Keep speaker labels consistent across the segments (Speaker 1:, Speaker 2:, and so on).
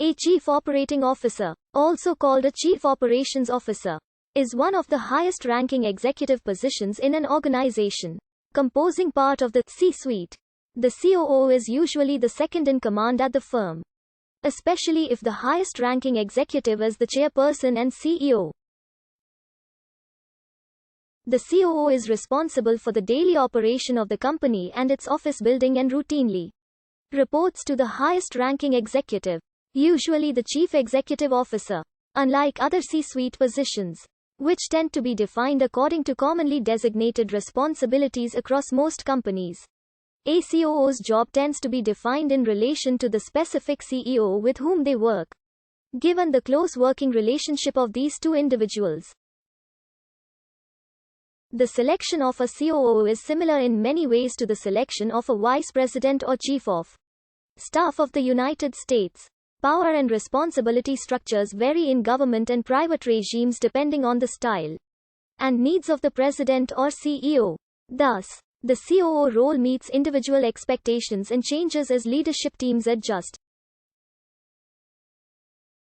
Speaker 1: A Chief Operating Officer, also called a Chief Operations Officer, is one of the highest-ranking executive positions in an organization, composing part of the C-suite. The COO is usually the second in command at the firm, especially if the highest-ranking executive is the chairperson and CEO. The COO is responsible for the daily operation of the company and its office building and routinely reports to the highest-ranking executive, usually the Chief Executive Officer. Unlike other C-suite positions, which tend to be defined according to commonly designated responsibilities across most companies, a COO's job tends to be defined in relation to the specific CEO with whom they work, given the close working relationship of these two individuals. The selection of a COO is similar in many ways to the selection of a vice president or chief of staff of the United States. Power and responsibility structures vary in government and private regimes depending on the style and needs of the president or CEO. Thus, the COO role meets individual expectations and changes as leadership teams adjust.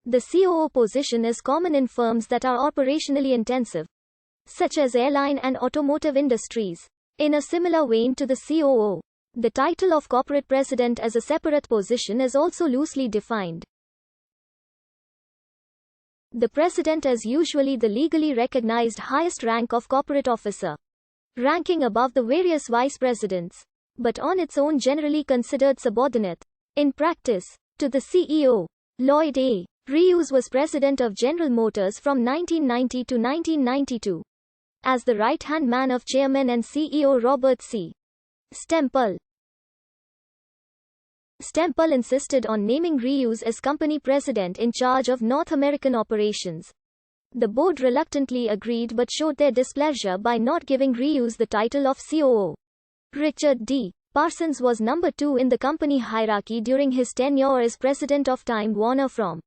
Speaker 1: The COO position is common in firms that are operationally intensive, such as airline and automotive industries. In a similar vein to the COO, the title of corporate president as a separate position is also loosely defined. The president is usually the legally recognized highest rank of corporate officer, ranking above the various vice presidents, but on its own generally considered subordinate, in practice, to the CEO. Lloyd A. Reeves was president of General Motors from 1990 to 1992. As the right-hand man of chairman and CEO Robert C. Stemple insisted on naming Reeves as company president in charge of North American operations. The board reluctantly agreed but showed their displeasure by not giving Reeves the title of COO. Richard D. Parsons was number 2 in the company hierarchy during his tenure as president of Time Warner from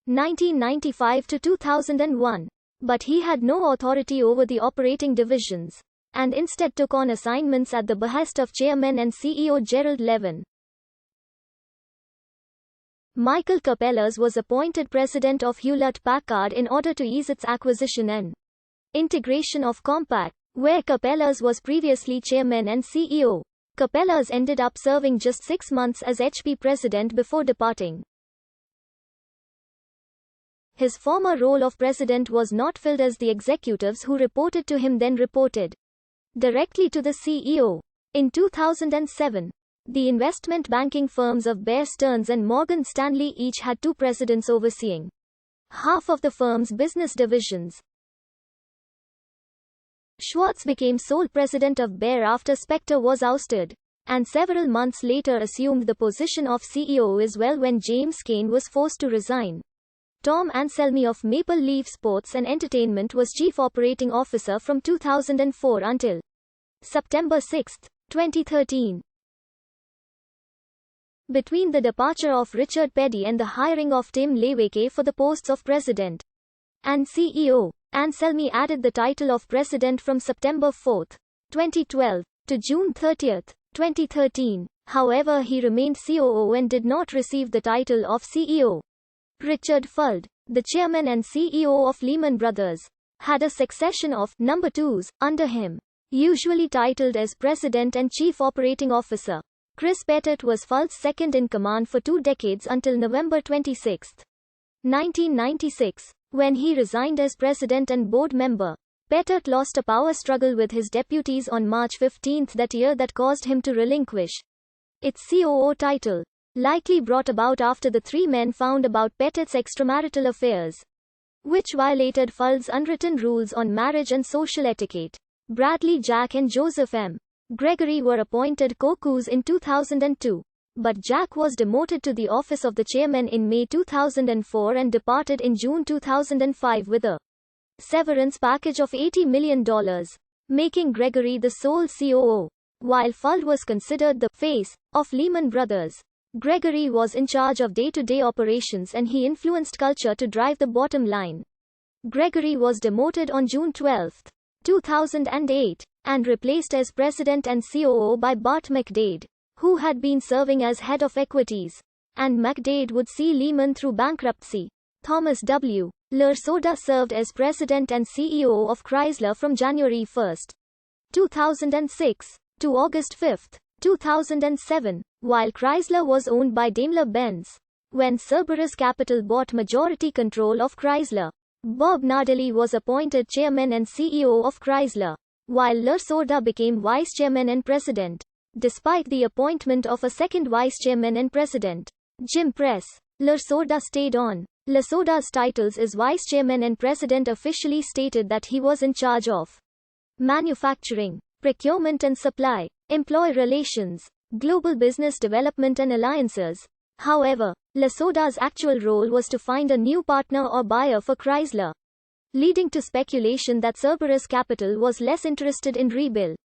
Speaker 1: 1995 to 2001. But he had no authority over the operating divisions, and instead took on assignments at the behest of chairman and CEO Gerald Levin. Michael Capellas was appointed president of Hewlett-Packard in order to ease its acquisition and integration of Compaq, where Capellas was previously chairman and CEO. Capellas ended up serving just 6 months as HP president before departing. His former role of president was not filled as the executives who reported to him then reported directly to the CEO. In 2007, the investment banking firms of Bear Stearns and Morgan Stanley each had 2 presidents overseeing half of the firm's business divisions. Schwartz became sole president of Bear after Spector was ousted, and several months later assumed the position of CEO as well when James Cain was forced to resign. Tom Anselmi of Maple Leaf Sports and Entertainment was Chief Operating Officer from 2004 until September 6, 2013. Between the departure of Richard Petty and the hiring of Tim Lewicki for the posts of President and CEO, Anselmi added the title of President from September 4, 2012, to June 30, 2013. However, he remained COO and did not receive the title of CEO. Richard Fuld, the chairman and CEO of Lehman Brothers, had a succession of number 2s under him, usually titled as President and Chief Operating Officer. Chris Pettit was Fuld's second in command for 2 decades until November 26, 1996, when he resigned as president and board member. Pettit lost a power struggle with his deputies on March 15 that year that caused him to relinquish its COO title, likely brought about after the 3 men found about Pettit's extramarital affairs, which violated Fuld's unwritten rules on marriage and social etiquette. Bradley Jack and Joseph M. Gregory were appointed co-COOs in 2002, but Jack was demoted to the office of the chairman in May 2004 and departed in June 2005 with a severance package of $80 million, making Gregory the sole COO. While Fuld was considered the face of Lehman Brothers, Gregory was in charge of day-to-day operations and he influenced culture to drive the bottom line. Gregory was demoted on June 12, 2008, and replaced as president and COO by Bart McDade, who had been serving as head of equities and McDade would see Lehman through bankruptcy. Thomas W. Lasorda served as president and CEO of Chrysler from January 1, 2006, to August 5, 2007, while Chrysler was owned by Daimler-Benz. When Cerberus Capital bought majority control of Chrysler, Bob Nardelli was appointed chairman and CEO of Chrysler, while Lasorda became vice chairman and president. Despite the appointment of a second vice chairman and president, Jim Press, Lasorda stayed on. Lasorda's titles as vice chairman and president officially stated that he was in charge of manufacturing, procurement and supply, employee relations, global business development and alliances. However, Lasorda's actual role was to find a new partner or buyer for Chrysler, leading to speculation that Cerberus Capital was less interested in rebuild.